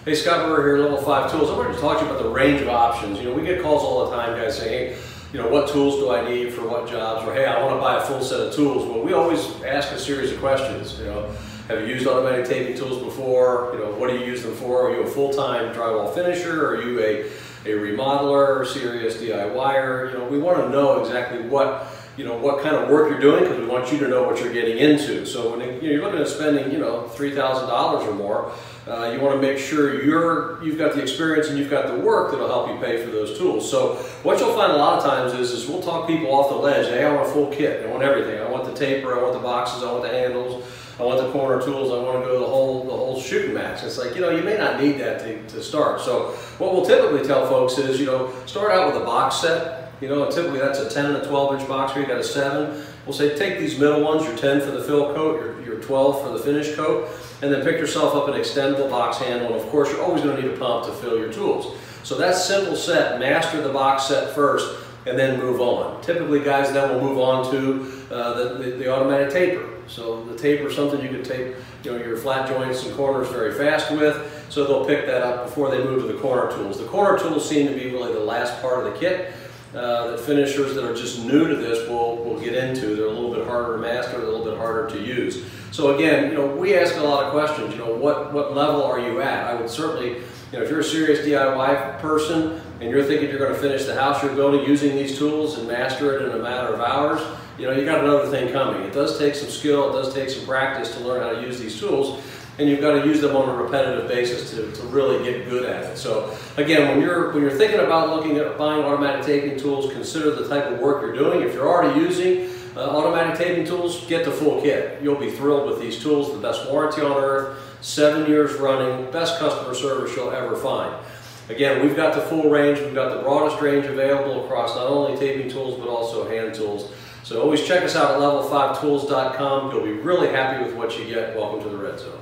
Hey, Scott Brewer here, Level 5 Tools. I wanted to talk to you about the range of options. You know, we get calls all the time, guys saying, hey, you know, what tools do I need for what jobs? Or, hey, I want to buy a full set of tools. Well, we always ask a series of questions. You know, have you used automatic taping tools before? You know, what do you use them for? Are you a full-time drywall finisher? Are you a remodeler, serious DIYer? You know, we want to know exactly what kind of work you're doing, because we want you to know what you're getting into. So when you're looking at spending, $3,000 or more, you want to make sure you've got the experience and you've got the work that'll help you pay for those tools. So what you'll find a lot of times is we'll talk people off the ledge. Hey, I want a full kit. I want everything. I want the taper. I want the boxes. I want the handles. I want the corner tools. I want to go the whole shooting match. It's like, you may not need that to start. So what we'll typically tell folks is, start out with a box set. Typically that's a 10 and a 12-inch box here. You got a 7. We'll say take these middle ones, your 10 for the fill coat, your 12 for the finish coat, and then pick yourself up an extendable box handle. And of course, you're always going to need a pump to fill your tools. So that simple set, master the box set first, and then move on. Typically, guys then will move on to the automatic taper. So the taper is something you can tape your flat joints and corners very fast with. So they'll pick that up before they move to the corner tools. The corner tools seem to be really the last part of the kit that finishers that are just new to this will get into. They're a little bit harder to master, they're a little bit harder to use. So again, we ask a lot of questions. What level are you at? I would certainly, if you're a serious DIY person and you're thinking you're going to finish the house you're building using these tools and master it in a matter of hours, you got another thing coming. It does take some skill, it does take some practice to learn how to use these tools, and you've got to use them on a repetitive basis to really get good at it. So again, when you're thinking about looking at buying automatic taping tools, consider the type of work you're doing. If you're already using automatic taping tools, get the full kit. You'll be thrilled with these tools. The best warranty on earth, 7 years running, best customer service you'll ever find. Again, we've got the full range. We've got the broadest range available across not only taping tools but also hand tools. So always check us out at level5tools.com. You'll be really happy with what you get. Welcome to the Red Zone.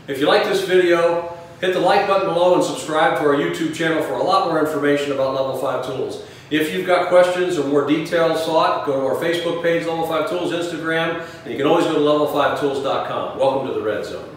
If you like this video, hit the like button below and subscribe to our YouTube channel for a lot more information about Level 5 Tools. If you've got questions or more details sought, go to our Facebook page, Level 5 Tools, Instagram, and you can always go to level5tools.com. Welcome to the Red Zone.